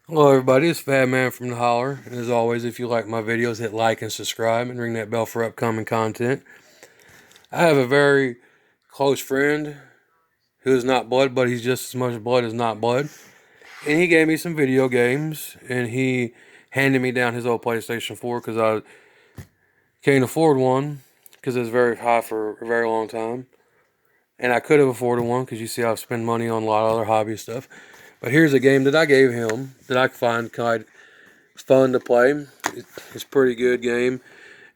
Hello everybody, it's Fatman from the Holler, and as always, if you like my videos, hit like and subscribe and ring that bell for upcoming content. I have a very close friend who is not blood, but he's just as much blood as not blood, and he gave me some video games, and he handed me down his old PlayStation 4 because I can't afford one because it's very high for a very long time, and I could have afforded one because you see I've spent money on a lot of other hobby stuff. But here's a game that I gave him that I find kind of fun to play. It's a pretty good game.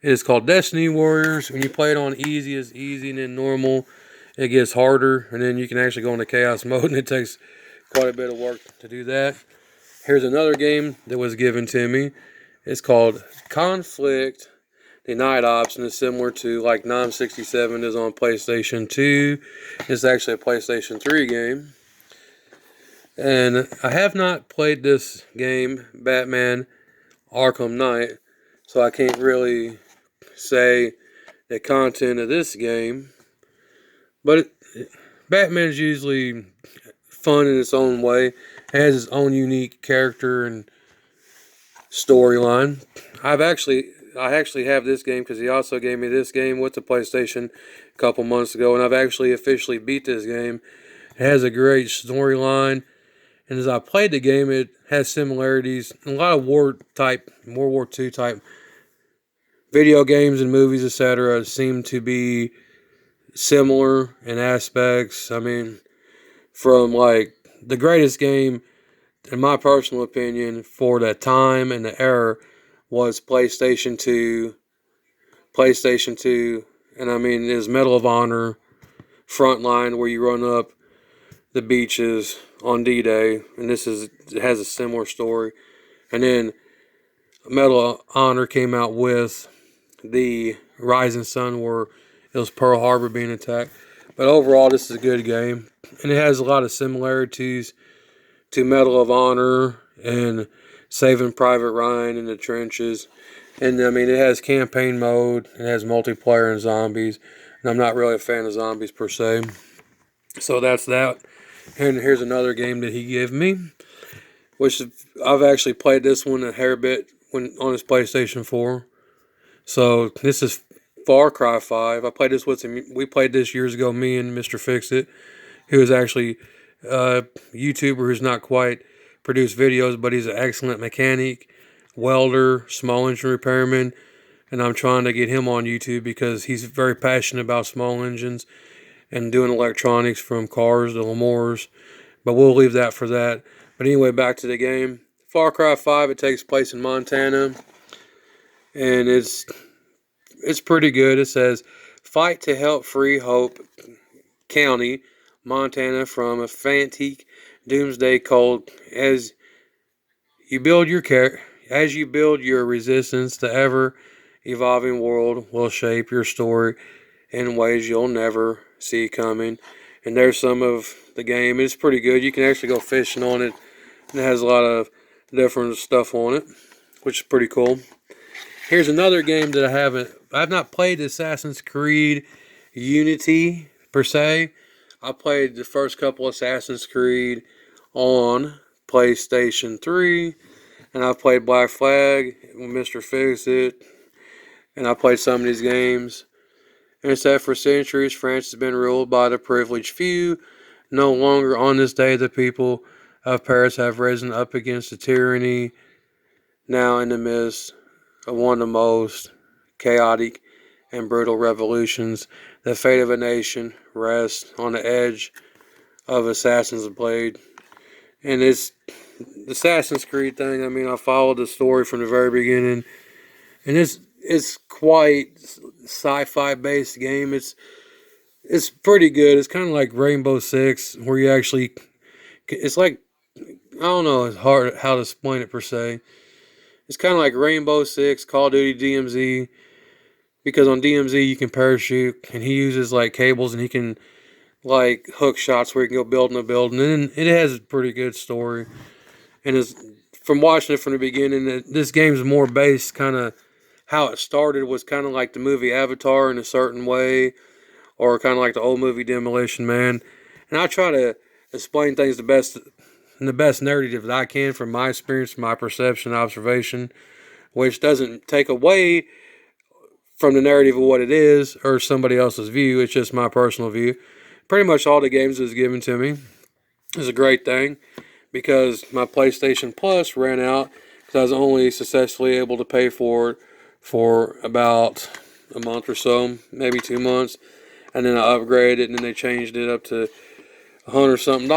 It is called Destiny Warriors. When you play it on easy as easy, and then normal, it gets harder, and then you can actually go into chaos mode, and it takes quite a bit of work to do that. Here's another game that was given to me. It's called Conflict Denied Ops, and it's similar to like 967 is on PlayStation 2. It's actually a PlayStation 3 game. And I have not played this game, Batman Arkham Knight, so I can't really say the content of this game. But Batman's usually fun in its own way. It has its own unique character and storyline. I actually have this game because he also gave me this game with the PlayStation a couple months ago, and I've actually officially beat this game. It has a great storyline, and as I played the game, it has similarities, a lot of World War II type video games and movies, etc., seem to be similar in aspects. I mean, from like the greatest game, in my personal opinion, for that time and the era was PlayStation 2, and I mean, is Medal of Honor Frontline, where you run up the beaches on D-Day, and it has a similar story. And then Medal of Honor came out with the Rising Sun, where it was Pearl Harbor being attacked. But overall, this is a good game, and it has a lot of similarities to Medal of Honor and Saving Private Ryan in the trenches. And I mean, it has campaign mode, it has multiplayer and zombies, and I'm not really a fan of zombies per se. So that's that. And here's another game that he gave me, which I've actually played this one a hair bit when on his PlayStation 4. So this is Far Cry 5. I played this with him. We played this years ago, me and Mr. Fix It, who is actually a YouTuber who's not quite produced videos, but he's an excellent mechanic, welder, small engine repairman, and I'm trying to get him on YouTube because he's very passionate about small engines and doing electronics from cars to Lamores. But we'll leave that for that. But anyway, back to the game. Far Cry 5, it takes place in Montana, and it's pretty good. It says, fight to help free Hope County, Montana from a frantic doomsday cult you build your as you build your resistance, the ever evolving world will shape your story in ways you'll never see coming. And there's some of the game. It's pretty good. You can actually go fishing on it, and it has a lot of different stuff on it, which is pretty cool. Here's another game that I've not played Assassin's Creed Unity per se. I played the first couple Assassin's Creed on PlayStation 3, and I played Black Flag with Mr. Fix It, and I played some of these games. And it said, for centuries, France has been ruled by the privileged few. No longer on this day, the people of Paris have risen up against the tyranny. Now in the midst of one of the most chaotic and brutal revolutions, the fate of a nation rests on the edge of Assassin's Blade. And it's the Assassin's Creed thing. I mean, I followed the story from the very beginning, and it's quite sci-fi based game. It's pretty good. It's kind of like Rainbow Six, where you actually it's like, I don't know, it's hard how to explain it per se. It's kind of like Rainbow Six, Call of Duty DMZ, because on DMZ you can parachute, and he uses like cables, and he can like hook shots where he can go building a building, and it has a pretty good story. And it's from watching it from the beginning, this game's more based kind of how it started was kind of like the movie Avatar in a certain way, or kind of like the old movie Demolition Man. And I try to explain things the best in the best narrative that I can from my experience, my perception, observation, which doesn't take away from the narrative of what it is or somebody else's view. It's just my personal view. Pretty much all the games that's given to me is a great thing because my PlayStation Plus ran out because I was only successfully able to pay for it for about a month or so, maybe 2 months, and then I upgraded it, and then they changed it up to $100 something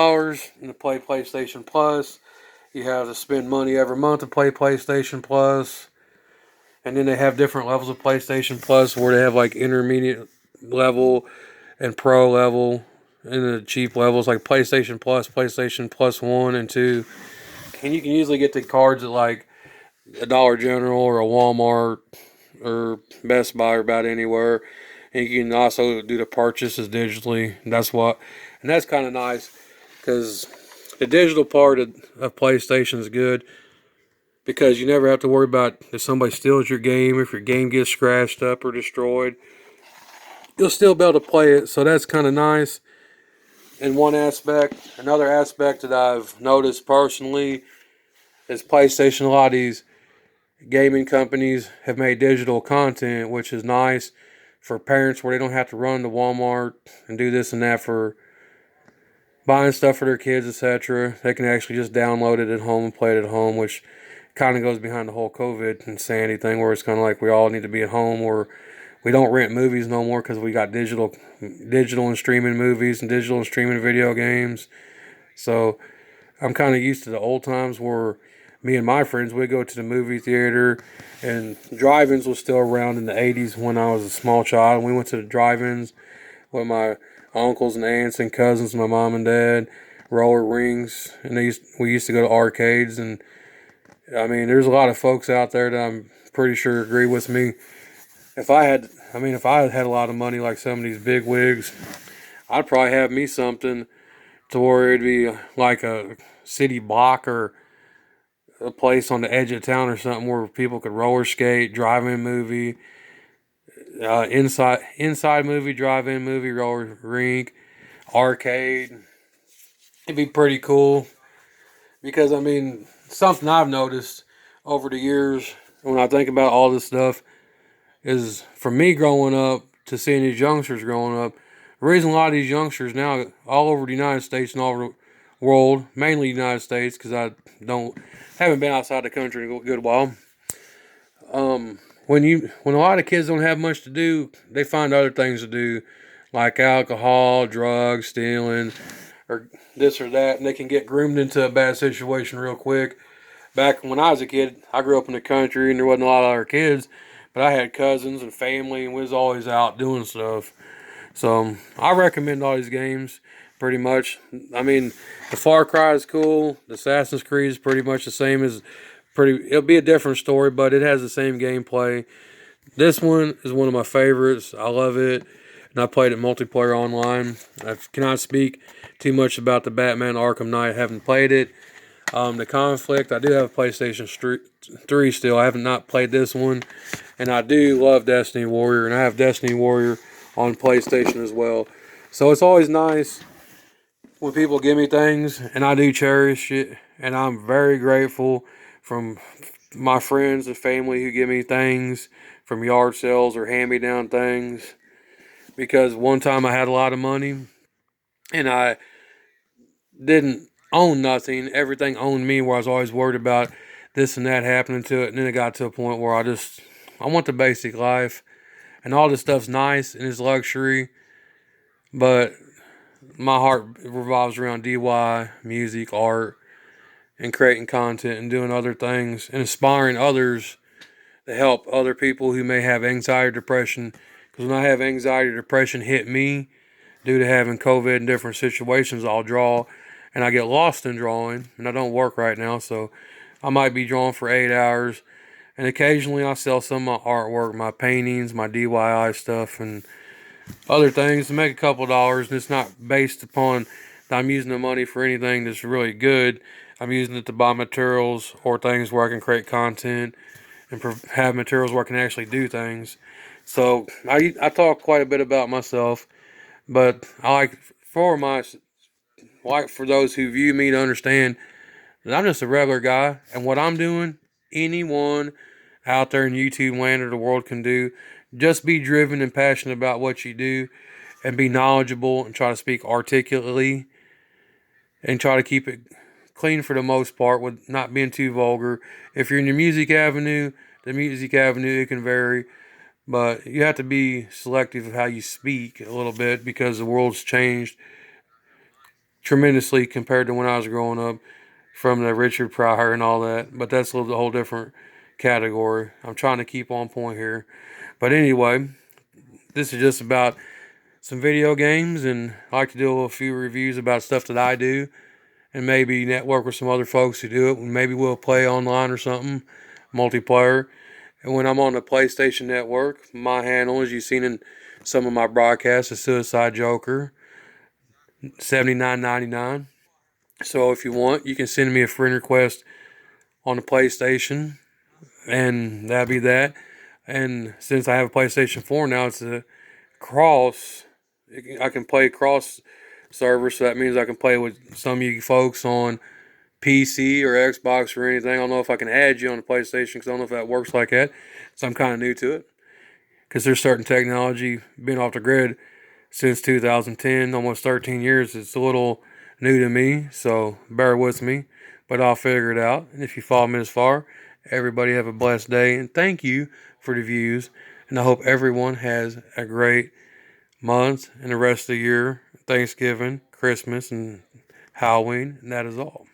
to play PlayStation Plus. You have to spend money every month to play PlayStation Plus, and then they have different levels of PlayStation Plus where they have like intermediate level and pro level, and the cheap levels like PlayStation Plus 1 and 2. And you can usually get the cards at like a Dollar General or a Walmart or Best Buy or about anywhere. And you can also do the purchases digitally. And that's kind of nice because the digital part of PlayStation is good because you never have to worry about if somebody steals your game, if your game gets scratched up or destroyed. You'll still be able to play it, so that's kind of nice in one aspect. Another aspect that I've noticed personally is PlayStation. A lot of these gaming companies have made digital content, which is nice for parents where they don't have to run to Walmart and do this and that for buying stuff for their kids, etc. They can actually just download it at home and play it at home, which kind of goes behind the whole COVID insanity thing where it's kind of like we all need to be at home, or we don't rent movies no more because we got digital and streaming movies and digital and streaming video games. So I'm kind of used to the old times where me and my friends would go to the movie theater, and drive-ins was still around in the 80s when I was a small child. We went to the drive-ins with my uncles and aunts and cousins, my mom and dad, roller rings, and we used to go to arcades. And I mean, there's a lot of folks out there that I'm pretty sure agree with me. If I had a lot of money like some of these big wigs, I'd probably have me something to where it'd be like a city block or a place on the edge of town or something where people could roller skate, drive-in movie, inside movie, drive-in movie, roller rink, arcade. It'd be pretty cool because I mean something I've noticed over the years when I think about all this stuff is from me growing up to seeing these youngsters growing up. The reason a lot of these youngsters now all over the United States and all over the world, mainly the United States, because I haven't been outside the country in a good while. When a lot of kids don't have much to do, they find other things to do, like alcohol, drugs, stealing, or this or that, and they can get groomed into a bad situation real quick. Back when I was a kid, I grew up in the country, and there wasn't a lot of other kids, but I had cousins and family, and we was always out doing stuff. So I recommend all these games pretty much. I mean, the Far Cry is cool. The Assassin's Creed is pretty much the same as it'll be a different story, but it has the same gameplay. This one is one of my favorites. I love it, and I played it multiplayer online. I cannot speak too much about the Batman Arkham Knight. I haven't played it. The Conflict, I do have a PlayStation 3 still. I have not played this one, and I do love Destiny Warrior, and I have Destiny Warrior on PlayStation as well. So it's always nice when people give me things, and I do cherish it, and I'm very grateful from my friends and family who give me things from yard sales or hand-me-down things, because one time I had a lot of money, and I didn't own nothing. Everything owned me, where I was always worried about this and that happening to it, and then it got to a point where I want the basic life, and all this stuff's nice and it's luxury, but my heart revolves around DIY, music, art, and creating content and doing other things and inspiring others to help other people who may have anxiety or depression. Because when I have anxiety or depression hit me due to having COVID and different situations, I'll draw, and I get lost in drawing, and I don't work right now, so I might be drawing for 8 hours, and occasionally I sell some of my artwork, my paintings, my DIY stuff, and other things to make a couple dollars. And it's not based upon that I'm using the money for anything that's really good. I'm using it to buy materials or things where I can create content and have materials where I can actually do things. So I talk quite a bit about myself, but I like for my like for those who view me to understand that I'm just a regular guy, and what I'm doing, anyone out there in YouTube land or the world can do. Just be driven and passionate about what you do, and be knowledgeable and try to speak articulately, and try to keep it clean for the most part with not being too vulgar. If you're in the music avenue, it can vary, but you have to be selective of how you speak a little bit because the world's changed tremendously compared to when I was growing up from the Richard Pryor and all that. But that's a whole different category. I'm trying to keep on point here. But anyway, this is just about some video games, and I like to do a few reviews about stuff that I do, and maybe network with some other folks who do it. Maybe we'll play online or something, multiplayer. And when I'm on the PlayStation Network, my handle, as you've seen in some of my broadcasts, is Suicide Joker 79.99. So if you want, you can send me a friend request on the PlayStation, and that'd be that. And since I have a PlayStation 4 now, it's a cross. I can play cross server, so that means I can play with some of you folks on PC or Xbox or anything. I don't know if I can add you on the PlayStation because I don't know if that works like that. So I'm kind of new to it because there's certain technology being off the grid since 2010, almost 13 years. It's a little new to me, so bear with me, but I'll figure it out. And if you follow me this far, everybody have a blessed day, and thank you for the views. And I hope everyone has a great month and the rest of the year, Thanksgiving, Christmas, and Halloween, and that is all.